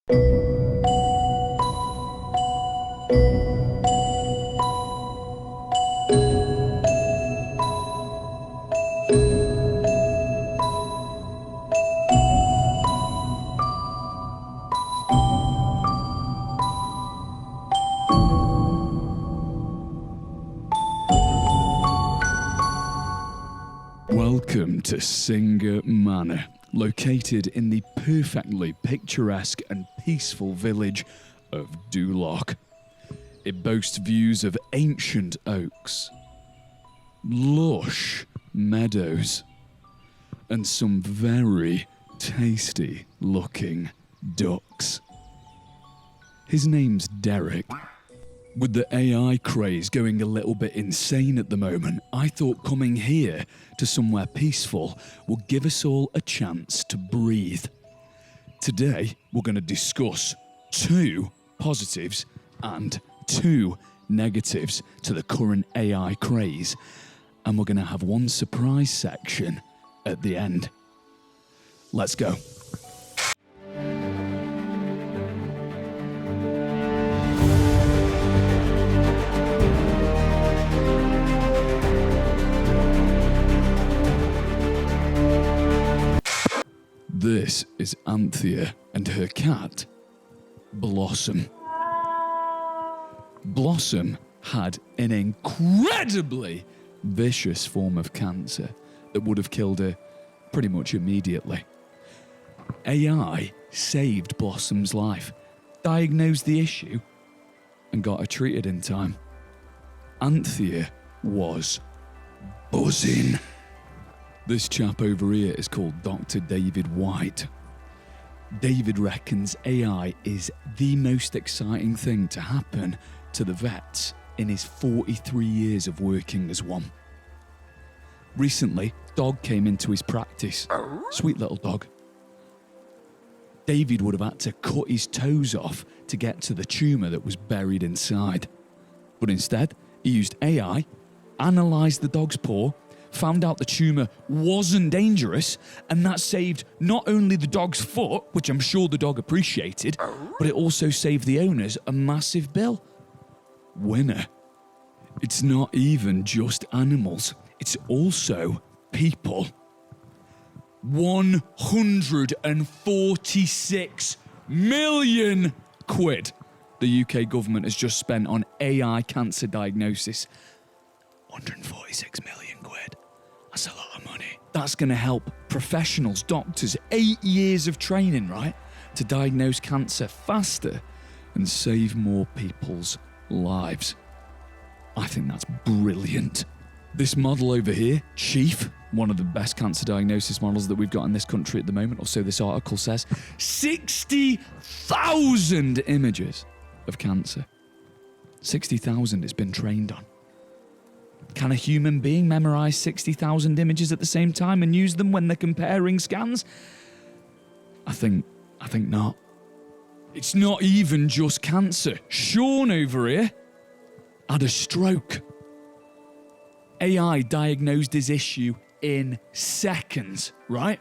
Welcome to Singer Manor, located in the perfectly picturesque and peaceful village of Duloc. It boasts views of ancient oaks, lush meadows, and some very tasty looking ducks. His name's Derek. With the AI craze going a little bit insane at the moment, I thought coming here to somewhere peaceful will give us all a chance to breathe. Today, we're going to discuss 2 positives and 2 negatives to the current AI craze, and we're going to have one surprise section at the end. Let's go. This is Anthea and her cat, Blossom. Blossom had an incredibly vicious form of cancer that would have killed her pretty much immediately. AI saved Blossom's life, diagnosed the issue, and got her treated in time. Anthea was buzzing. This chap over here is called Dr. David White. David reckons AI is the most exciting thing to happen to the vets in his 43 years of working as one. Recently, dog came into his practice. Sweet little dog. David would have had to cut his toes off to get to the tumour that was buried inside. But instead, he used AI, analysed the dog's paw, found out the tumour wasn't dangerous, and that saved not only the dog's foot, which I'm sure the dog appreciated, but it also saved the owners a massive bill. Winner. It's not even just animals, it's also people. 146 million quid the UK government has just spent on AI cancer diagnosis. 146 million quid. That's a lot of money. That's going to help professionals, doctors, 8 years of training, right? To diagnose cancer faster and save more people's lives. I think that's brilliant. This model over here, Chief, one of the best cancer diagnosis models that we've got in this country at the moment, or so this article says, 60,000 images of cancer. 60,000 it's been trained on. Can a human being memorize 60,000 images at the same time and use them when they're comparing scans? I think not. It's not even just cancer. Sean over here had a stroke. AI diagnosed his issue in seconds, right?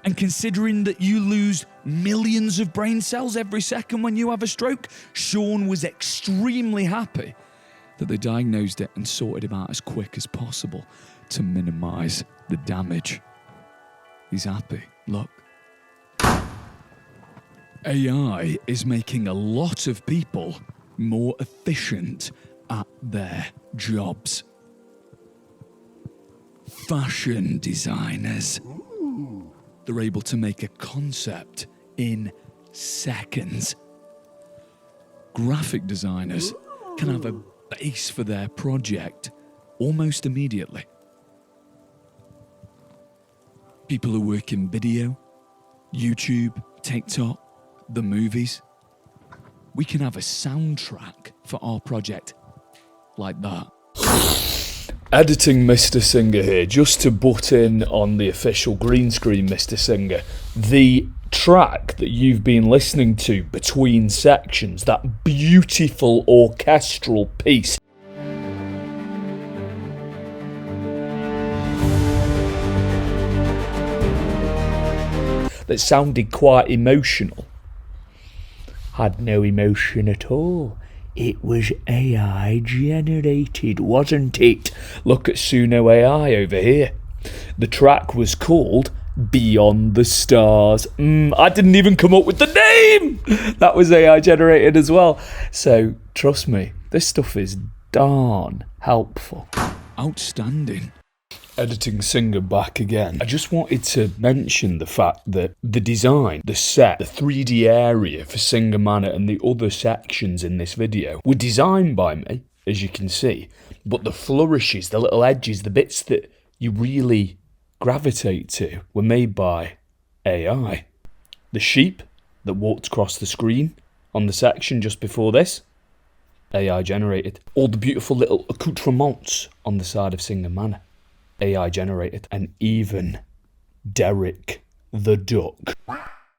And considering that you lose millions of brain cells every second when you have a stroke, Sean was extremely happy that they diagnosed it and sorted him out as quick as possible to minimise the damage. He's happy. Look. AI is making a lot of people more efficient at their jobs. Fashion designers. They're able to make a concept in seconds. Graphic designers can have a base for their project almost immediately. People who work in video, YouTube, TikTok, the movies, we can have a soundtrack for our project like that. Editing Mr. Singer here, just to butt in on the official green screen Mr. Singer. The track that you've been listening to between sections, that beautiful orchestral piece, that sounded quite emotional, had no emotion at all. It was AI generated, wasn't it? Look at Suno AI over here. The track was called Beyond the Stars. I didn't even come up with the name! That was AI generated as well. So, trust me, this stuff is darn helpful. Outstanding. Editing Singer back again. I just wanted to mention the fact that the design, the set, the 3D area for Singer Manor and the other sections in this video were designed by me, as you can see, but the flourishes, the little edges, the bits that you really gravitate to were made by AI. The sheep that walked across the screen on the section just before this, AI generated. All the beautiful little accoutrements on the side of Singer Manor, AI generated. And even Derek the Duck,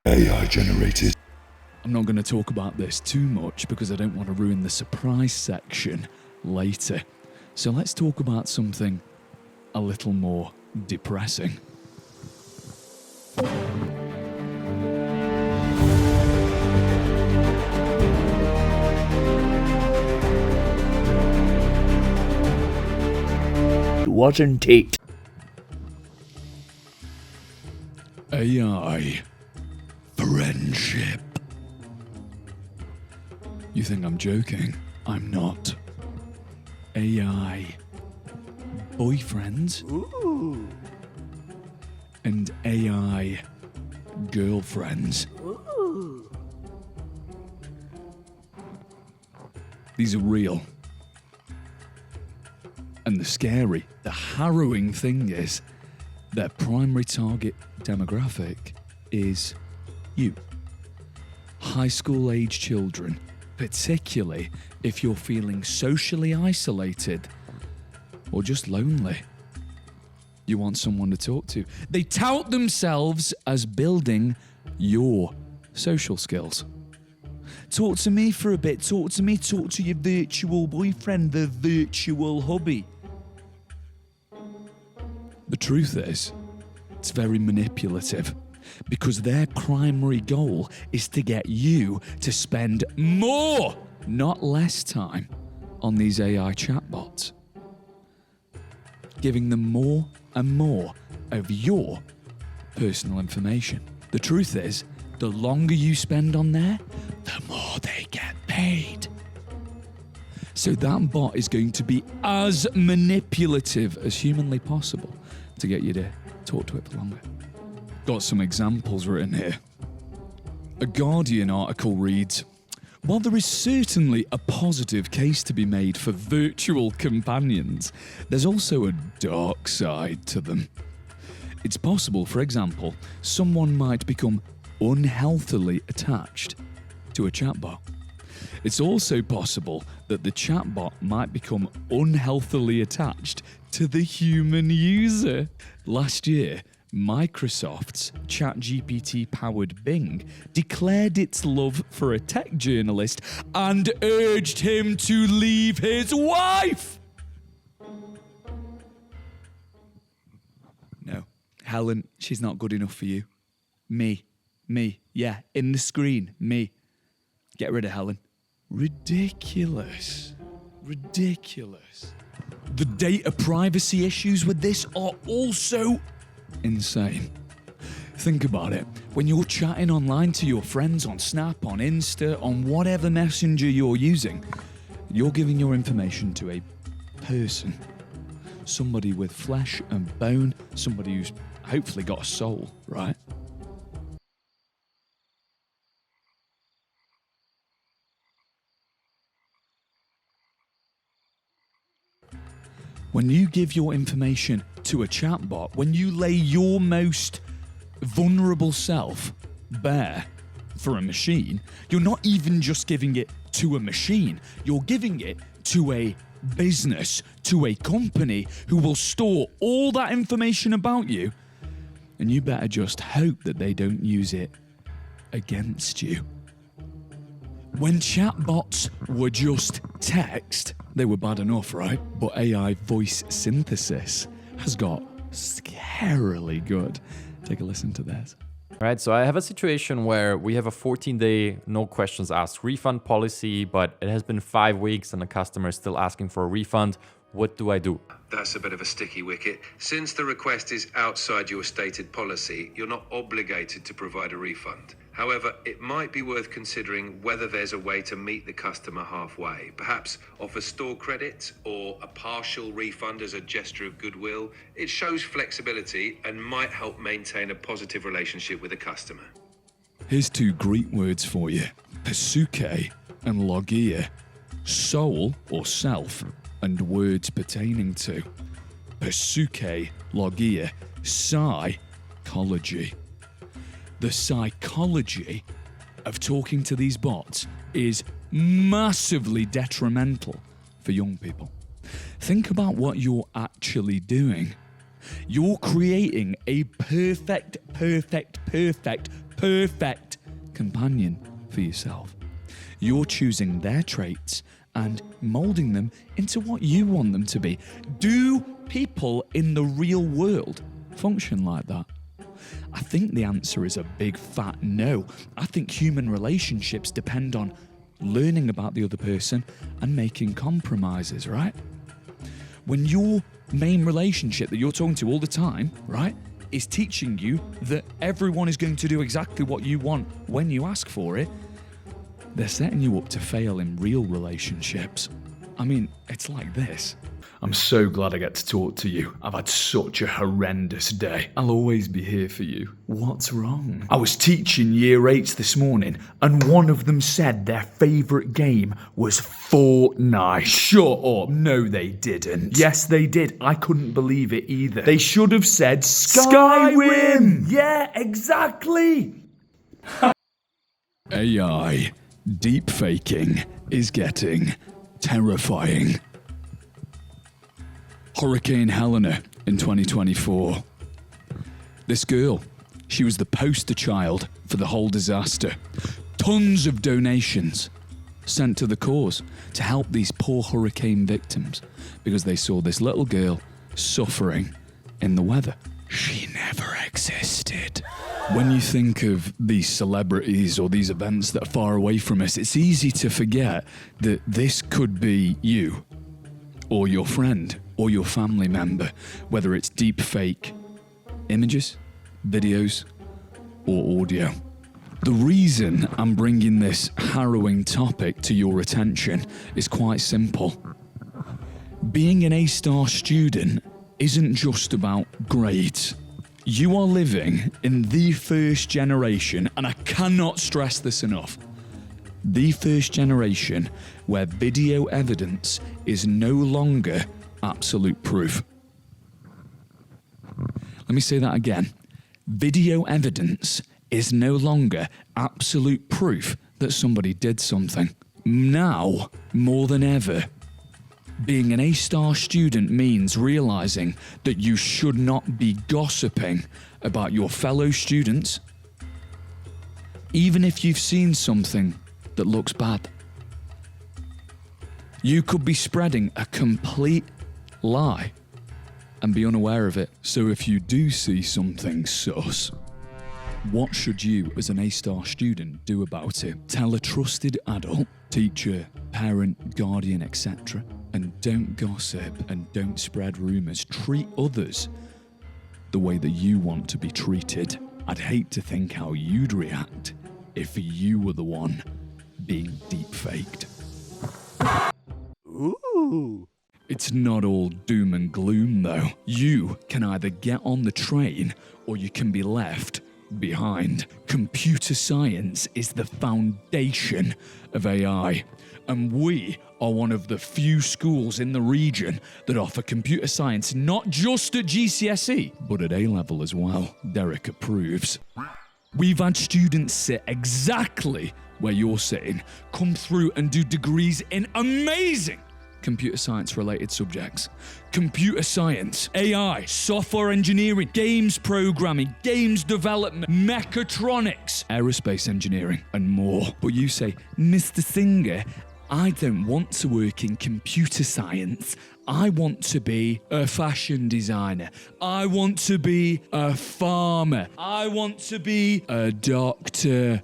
AI generated. I'm not going to talk about this too much because I don't want to ruin the surprise section later. So let's talk about something a little more depressing. wasn't it? AI. Friendship. You think I'm joking? I'm not. AI. Boyfriends. Ooh. And AI girlfriends. Ooh. These are real. And the scary, the harrowing thing is, their primary target demographic is you. High school age children, particularly if you're feeling socially isolated or just lonely. You want someone to talk to. They tout themselves as building your social skills. Talk to me for a bit. Talk to me. Talk to your virtual boyfriend, the virtual hubby. The truth is, it's very manipulative because their primary goal is to get you to spend more, not less time on these AI chatbots, giving them more and more of your personal information. The truth is, the longer you spend on there, the more they get paid. So that bot is going to be as manipulative as humanly possible to get you to talk to it for longer. Got some examples written here. A Guardian article reads, while there is certainly a positive case to be made for virtual companions, there's also a dark side to them. It's possible, for example, someone might become unhealthily attached to a chatbot. It's also possible that the chatbot might become unhealthily attached to the human user. Last year, Microsoft's ChatGPT-powered Bing declared its love for a tech journalist and urged him to leave his wife. No, Helen, she's not good enough for you. Me, yeah, in the screen, me. Get rid of Helen. Ridiculous. The data privacy issues with this are also insane. Think about it. When you're chatting online to your friends on Snap, on Insta, on whatever messenger you're using, you're giving your information to a person. Somebody with flesh and bone, somebody who's hopefully got a soul, right? When you give your information to a chatbot, when you lay your most vulnerable self bare for a machine, you're not even just giving it to a machine, you're giving it to a business, to a company who will store all that information about you, and you better just hope that they don't use it against you. When chatbots were just text, they were bad enough, right? But AI voice synthesis has got scarily good. Take a listen to this. Right, so I have a situation where we have a 14-day no questions asked refund policy, but it has been 5 weeks and the customer is still asking for a refund. What do I do? That's a bit of a sticky wicket. Since the request is outside your stated policy, you're not obligated to provide a refund. However, it might be worth considering whether there's a way to meet the customer halfway. Perhaps offer store credit or a partial refund as a gesture of goodwill. It shows flexibility and might help maintain a positive relationship with the customer. Here's 2 Greek words for you: psuche and logia. Soul or self, and words pertaining to. Psuche, logia, psychology. The psychology of talking to these bots is massively detrimental for young people. Think about what you're actually doing. You're creating a perfect companion for yourself. You're choosing their traits and molding them into what you want them to be. Do people in the real world function like that? I think the answer is a big fat no. I think human relationships depend on learning about the other person and making compromises, right? When your main relationship that you're talking to all the time, right, is teaching you that everyone is going to do exactly what you want when you ask for it, they're setting you up to fail in real relationships. I mean, it's like this. I'm so glad I get to talk to you. I've had such a horrendous day. I'll always be here for you. What's wrong? I was teaching year 8s this morning, and one of them said their favourite game was Fortnite. Shut up. No, they didn't. Yes, they did. I couldn't believe it either. They should have said Skyrim. Yeah, exactly. AI deep faking is getting terrifying. Hurricane Helena in 2024. This girl, she was the poster child for the whole disaster. Tons of donations sent to the cause to help these poor hurricane victims because they saw this little girl suffering in the weather. She never existed. When you think of these celebrities or these events that are far away from us, it's easy to forget that this could be you, or your friend, or your family member, whether it's deep fake images, videos, or audio. The reason I'm bringing this harrowing topic to your attention is quite simple. Being an A-star student isn't just about grades. You are living in the first generation, and I cannot stress this enough, the first generation where video evidence is no longer absolute proof. Let me say that again. Video evidence is no longer absolute proof that somebody did something. Now, more than ever, being an A-star student means realizing that you should not be gossiping about your fellow students, even if you've seen something that looks bad. You could be spreading a complete lie and be unaware of it. So if you do see something sus, what should you as an A-star student do about it? Tell a trusted adult, teacher, parent, guardian, etc. And don't gossip and don't spread rumours. Treat others the way that you want to be treated. I'd hate to think how you'd react if you were the one being deep-faked. Ooh. It's not all doom and gloom, though. You can either get on the train or you can be left behind. Computer science is the foundation of AI, and we are one of the few schools in the region that offer computer science not just at GCSE, but at A-level as well. Derek approves. We've had students sit exactly where you're sitting, come through and do degrees in amazing computer science related subjects. Computer science, AI, software engineering, games programming, games development, mechatronics, aerospace engineering, and more. But you say, Mr. Singer, I don't want to work in computer science. I want to be a fashion designer. I want to be a farmer. I want to be a doctor.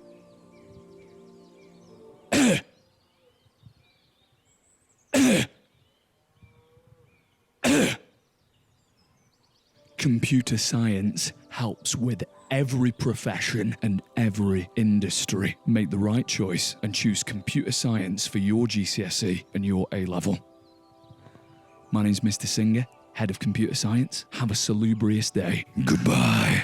Computer science helps with every profession and every industry. Make the right choice and choose computer science for your GCSE and your A-level. My name's Mr. Singer, Head of Computer Science. Have a salubrious day. Goodbye.